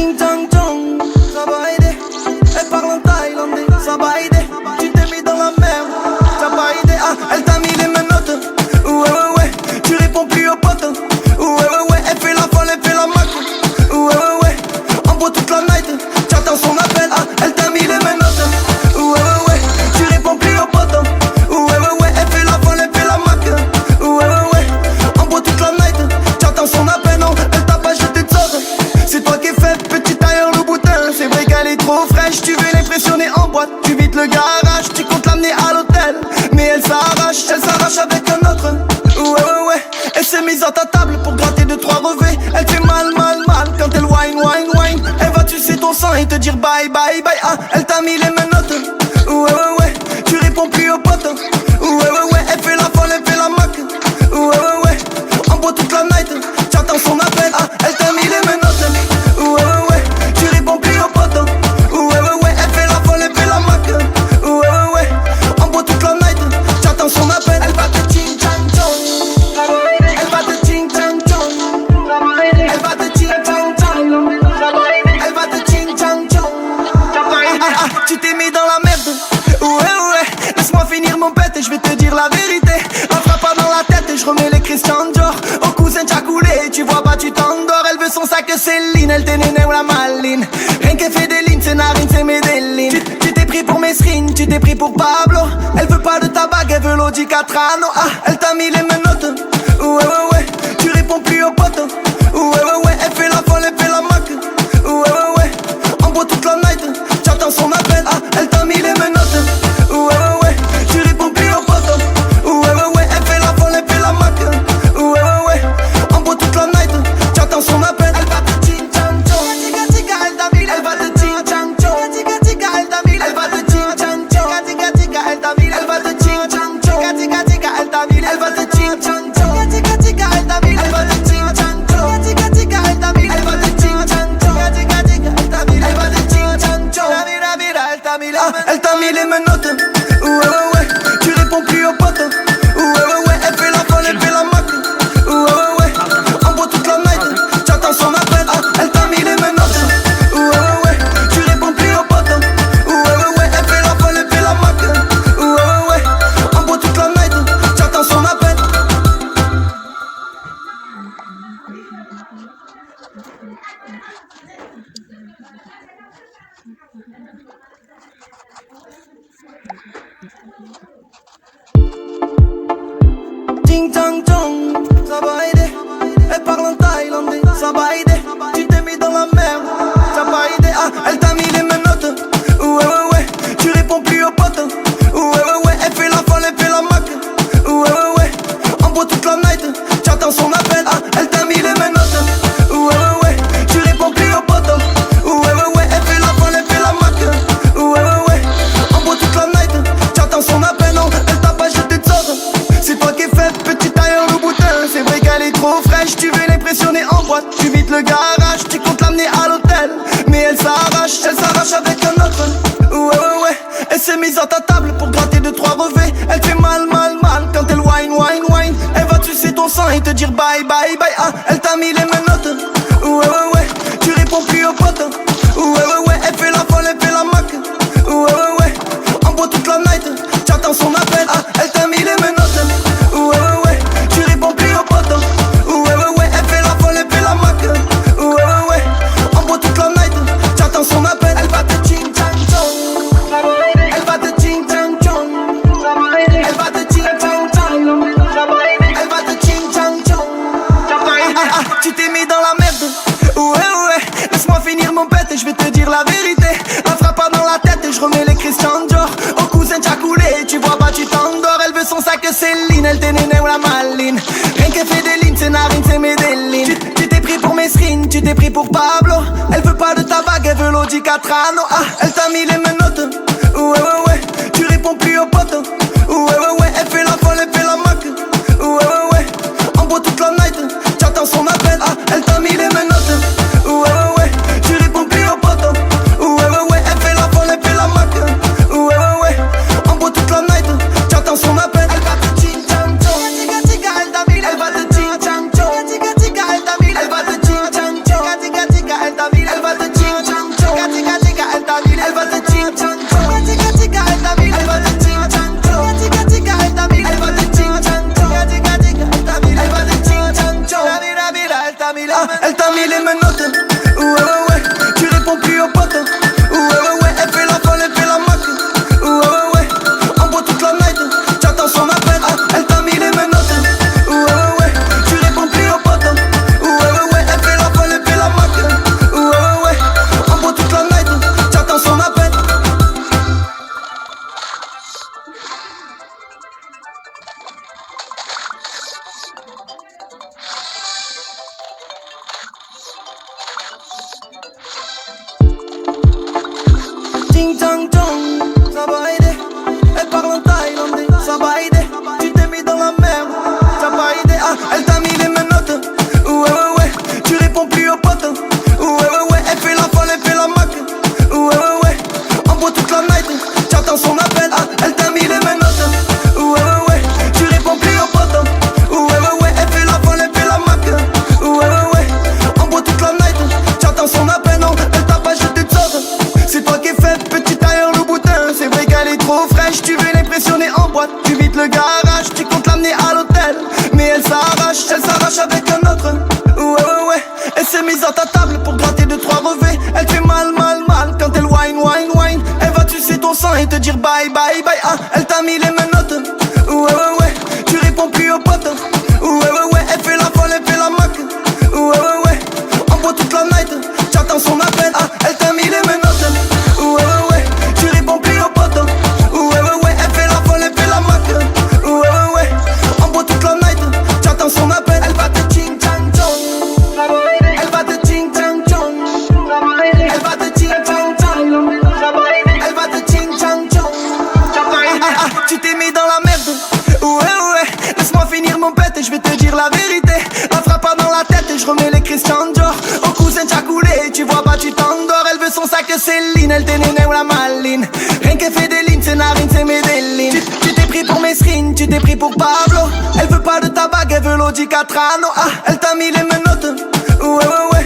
Ching chang chong, ça va aider. Elle parle en thaïlandais, ça va aider. Tu t'es mis dans la merde, ça va aider. Ah, elle t'a mis les menottes. Ouais, ouais, ouais, tu réponds plus aux potes. Ouais, ouais, ouais, elle fait la folle, elle fait la mac. Ouais, ouais, ouais, en boit toute la night. J'attends son appel, ah, elle t'a mis les menottes. Ouais, ouais, ouais, tu réponds plus aux potes. Ouais, ouais, ouais, elle fait la folle, elle fait la mac. Ouais, ouais, ouais, en boit toute la night. J'attends son appel, non, elle t'a pas jeté de sauce. C'est toi qui fais petit tailleur le boutin. C'est vrai qu'elle est trop fraîche, tu veux l'impressionner en boîte. Tu vides le garage, tu comptes l'amener à l'hôtel. Mais elle s'arrache avec un autre. Ouais, ouais, ouais, elle s'est mise à ta table pour gratter 2-3 revêts. Elle fait mal, mal, mal quand elle whine, whine, whine. Elle va sucer ton sang et te dire bye, bye, bye. Ah, elle t'a mis les menottes. Ouais, ouais, ouais, tu réponds plus aux potes. Ouais, ouais, ouais, elle fait la folle, elle fait la mac. Ouais, ouais, ouais, en boit toute la night. J'attends son appel, ah, elle t'a mis les menottes. Ouais, ouais, ouais, tu réponds plus aux potes. Ouais, ouais, ouais, elle fait la folle, elle fait la mac. Ouais, ouais, ouais, en boit toute la night. J'attends son appel, elle va te ching chang chong. Elle va te ching chang chong. Elle va te ching chang chong. Elle va te ching chang chong. Ah, ah, tu t'es mis dans la merde. Ouais, ouais, laisse-moi finir mon pète et je vais te dire la vérité. La frappe pas dans la tête et je remets les Christian Dior. Au cousin t'as coulé, tu vois pas, tu t'endors. Elle veut son sac de Céline, elle t'est néné ou la maline. Rien qu'elle fait des lignes, c'est narine, c'est Medellin. Tu t'es pris pour Mesrine, tu t'es pris pour Pablo. Elle veut pas de ta bague, elle veut l'Audi Catrano. Ah, elle t'a mis les menottes. Ouais, ouais, ouais, tu réponds plus aux potes. Ouais, ouais, ouais, elle fait la folle, elle fait la mac. Ouais, ouais, ouais, en boit toute la night. J'attends son appel, ah, elle t'a mis les menottes. Ouais, ouais, ouais, tu réponds plus aux potes. Ouais, ouais, ouais, elle fait la folle, elle fait la mac. Ouais, ouais, ouais, en boit toute la night. J'attends son appel, elle va te ching chang chong. Elle va te ching chang chong. Elle va te ching chang chong. Elle va te ching chang chong. Elle va te ching chang chong. Elle va te ching chang chong. Elle va te ching chang chong. Elle va te ching chang chong. Elle t'a mis les menottes. Ouais, ouais, ouais, tu réponds plus aux potes. Ouais, ouais, ouais, elle fait la folle, elle fait la mac. Ouais, ouais, ouais, en boit toute la night. J'attends son appel, ah, elle t'a mis les menottes. Ouais, ouais, ouais, tu réponds plus aux potes. Ouais, ouais, ouais, elle fait la folle, elle fait la mac. Ouais, ouais, ouais, en boit toute la night. J'attends son appel. Ching chang chong, ça va aider. Elle parle en thaïlandais, ça va aider. Tu t'es mis dans la merde, ça va aider. Ah, elle t'a mis les menottes. Ouais, ouais, ouais, tu réponds plus aux potes. Ouais, ouais, ouais, elle fait la folle, elle fait la mac. Ouais, ouais, ouais, en boit toute la night. J'attends son appel, ah, elle t'a mis les menottes. Ouais, ouais, ouais, tu réponds plus aux potes. Ouais, ouais, ouais, elle fait la folle, elle fait la mac. Ouais, ouais, ouais, en boit toute la night. J'attends son appel, non, elle t'a pas jeté de sauce. C'est toi qui fais petit tailleur le boutin. C'est vrai qu'elle est trop fraîche, tu veux l'impressionner en boîte. Tu vides le garage, tu comptes l'amener à l'hôtel. Mais elle s'arrache avec un autre. Ouais, ouais, ouais, elle s'est mise à ta table pour gratter 2-3 revêts. Elle fait mal, mal, mal quand elle whine, whine, whine. Elle va sucer ton sang et te dire bye, bye, bye. Ah, elle t'a mis les menottes. Ouais, ouais, ouais, tu réponds plus aux potes. Ouais, ouais, ouais, elle fait la folle, elle fait la mac. Ouais, ouais, ouais, en boit toute la night. J'attends son appel, ah, elle t'a mis les menottes. Ouais, ouais, ouais, tu réponds plus aux potes. Ouais, ouais, ouais, elle fait la folle, elle fait la mac. Ouais, ouais, ouais, en boit toute la night. J'attends son appel, elle va te ching chang chong. Elle va te ching chang chong. Elle va te ching chang chong. Elle va te ching chang chong. Ah, ah, tu t'es mis dans la merde. Ouais, ouais, laisse-moi finir mon pète et je vais te dire la vérité. La frappe pas dans la tête et je remets les Christian Dior. Au cousin t'as coulé, tu vois pas, tu t'endors. Elle veut son sac de Céline, elle t'est néné ou la maline. Rien qu'elle fait des lignes, c'est narine, c'est Medellin. Tu t'es pris pour Mesrine, tu t'es pris pour Pablo. Elle veut pas de ta bague, elle veut l'Audi Catrano. Ah, elle t'a mis les menottes. Ouais, ouais, ouais, tu réponds plus aux potes. Ouais, ouais, ouais, elle fait la folle, elle fait la mac. Ouais, ouais, ouais, en boit toute la night. J'attends son appel, ah, elle t'a mis les menottes. Ouais, ouais, ouais, tu réponds plus aux potes. Ouais, ouais, ouais, elle fait la folle, elle fait la mac. Ouais, ouais, ouais, en boit toute la night. J'attends son appel, elle va te ching chang chong. Elle va te ching chang chong. Elle va te ching chang chong. Elle va te ching elle t'a mis les menottes. Ouais, ouais, ouais, tu réponds plus aux potes. Ouais, ouais, ouais, elle fait la folle, elle fait la maque. Ouais, ouais, ouais, on boit toute la night. J'attends son appel, elle t'a mis les menottes. Ouais, ouais, ouais, tu réponds plus aux potes. Ouais, ouais, ouais, elle fait la folle, elle fait la maque. Ouais, ouais, ouais, on boit toute la night. J'attends son appel. Ting tang tong, ça va aider. Elle parle en thaïlandais, ça va aider. Tu t'es mis dans la merde, ça va aider. Elle t'a mis les menottes. Ouais, ouais, ouais, tu réponds plus aux potes. Ouais, ouais, ouais, elle fait la folle, elle fait la maque. Ouais, ouais, ouais, on boit toute la night. J'attends son appel, elle t'a mis les menottes. Ouais, ouais, ouais, tu réponds plus aux potes. Ouais, ouais, ouais, elle fait la folle, elle fait la maque. Ouais, ouais, ouais, on boit toute la night. J'attends son appel, non, elle t'a pas jeté de sorte. C'est toi qui es faite, petit tailleur le boutin. C'est vrai qu'elle est trop fraîche, tu veux l'impressionner en boîte. Tu vides le garage, tu comptes l'amener à l'hôtel. Mais elle s'arrache avec un autre. Ouais, ouais, ouais, elle s'est mise à ta table pour gratter 2-3 revêts. Elle fait mal, mal, mal quand elle whine, whine, whine. Elle va sucer ton sang et te dire bye, bye, bye. Elle t'a mis les menottes. Ouais, ouais, ouais, tu réponds plus aux potes. Ouais, ouais, ouais, elle fait la folle, elle fait la maque. Ouais, ouais, ouais, on boit toute la night. J'attends son appel, elle t'a mis les menottes. Ouais, ouais, ouais, tu réponds plus aux potes. Ouais, ouais, ouais, elle fait la folle, elle fait la maque. Ouais, ouais, ouais, on boit toute la night. J'attends son appel, elle va te ching chang chong. Elle va te ching chang chong. Elle va te ching chang chong. Elle va te ching chang chong. Tu t'es mis dans la merde. Ouais, ouais, laisse-moi finir mon pète et je vais te dire la vérité. La frappe pas dans la tête et je remets les Christian Dior. Au cousin t'as coulé, tu vois pas, tu t'endors. Elle veut son sac Céline, elle t'est néné ou la maline. Rien qu'elle fait des lignes, c'est Narine, c'est Medellin. Tu t'es pris pour Mesrine, tu t'es pris pour Pablo. Elle veut pas de ta bague, elle veut l'Audi Catrano. Elle t'a mis les menottes. Ouais, ouais, ouais,